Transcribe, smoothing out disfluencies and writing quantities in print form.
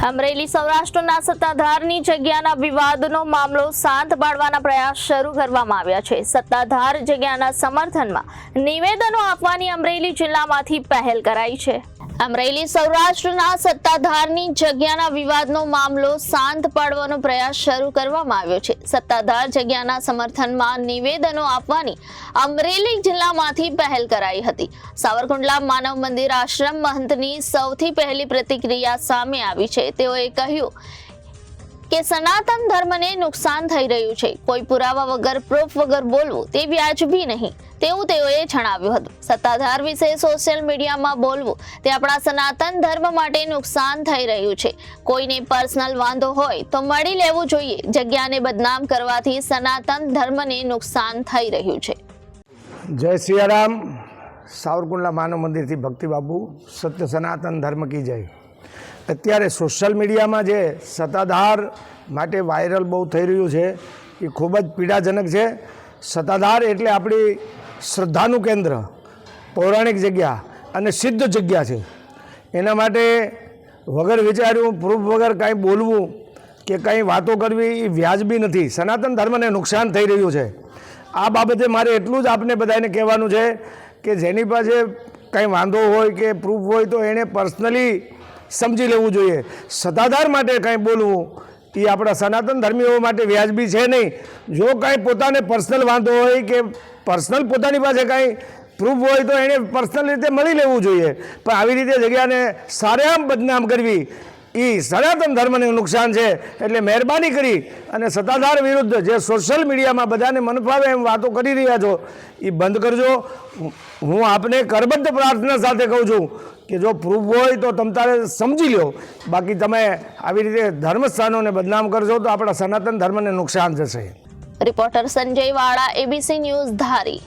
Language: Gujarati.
અમરેલી સૌરાષ્ટ્રના સત્તાધારની જગ્યાના વિવાદનો મામલો શાંત પાડવાના પ્રયાસ શરૂ કરવામાં આવ્યા છે। સત્તાધાર જગ્યાના સમર્થનમાં નિવેદનો આપવાની અમરેલી જિલ્લામાંથી પહેલ કરાઈ છે। અમરેલી સૌરાષ્ટ્રના સત્તાધારની જગ્યાના વિવાદનો મામલો શાંત પાડવાનો પ્રયાસ શરૂ કરવામાં આવ્યો છે। સત્તાધાર જગ્યાના સમર્થનમાં નિવેદનો આપવાની અમરેલી જિલ્લામાંથી પહેલ કરાઈ હતી। સાવરકુંડલા માનવ મંદિર આશ્રમ મહંતની સૌથી પહેલી પ્રતિક્રિયા સામે આવી છે। તેઓએ કહ્યું કે સનાતન ધર્મને નુકસાન થઈ રહ્યું છે, કોઈ પુરાવા વગર પ્રૂફ વગર બોલવું તે વ્યાજબી નહીં તેવું તેઓએ જણાવ્યું હતું। સત્તાધાર વિશે સોશિયલ મીડિયામાં બોલવું તે આપણા સનાતન ધર્મ માટે નુકસાન થઈ રહ્યું છે। કોઈને પર્સનલ વાંધો હોય તો મળી લેવું જોઈએ। જગ્યાને બદનામ કરવાથી સનાતન ધર્મને નુકસાન થઈ રહ્યું છે। જય સિયારામ। સાવરકુંડલા માનવ મંદિરથી ભક્તિ બાબુ, સત્ય સનાતન ધર્મ કી જય। અત્યારે સોશિયલ મીડિયામાં જે સત્તાધાર માટે વાયરલ બહુ થઈ રહ્યું છે એ ખૂબ જ પીડાજનક છે। સત્તાધાર એટલે આપણી શ્રદ્ધાનું કેન્દ્ર, પૌરાણિક જગ્યા અને સિદ્ધ જગ્યા છે। એના માટે વગર વિચાર્યું, પ્રૂફ વગર કાંઈ બોલવું કે કંઈ વાતો કરવી એ વ્યાજબી નથી। સનાતન ધર્મને નુકસાન થઈ રહ્યું છે। આ બાબતે મારે એટલું જ આપને બધાને કહેવાનું છે કે જેની પાસે કંઈ વાંધો હોય કે પ્રૂફ હોય તો એણે પર્સનલી સમજી લેવું જોઈએ। સત્તાધાર માટે કાંઈ બોલવું એ આપણા સનાતન ધર્મીઓ માટે વ્યાજબી છે નહીં। જો કાંઈ પોતાને પર્સનલ વાંધો હોય કે પર્સનલ પોતાની પાસે કાંઈ પ્રૂફ હોય તો એણે પર્સનલ રીતે મળી લેવું જોઈએ। પણ આવી રીતે જગ્યાને સારેઆમ બદનામ કરવી એ સનાતન ધર્મને નુકસાન છે। એટલે મહેરબાની કરી અને સત્તાધાર વિરુદ્ધ જે સોશિયલ મીડિયામાં બધાને મન ફાવે એમ વાતો કરી રહ્યા છો એ બંધ કરજો। હું આપને કરબદ્ધ પ્રાર્થના સાથે કહું છું કે જો પ્રૂફ હોય તો તમ તારે સમજી લો, બાકી તમે આવી રીતે ધર્મસ્થાનોને બદનામ કરશો તો આપણા સનાતન ધર્મને નુકસાન થશે। રિપોર્ટર સંજય વાળા, ABC ન્યૂઝ, ધારી।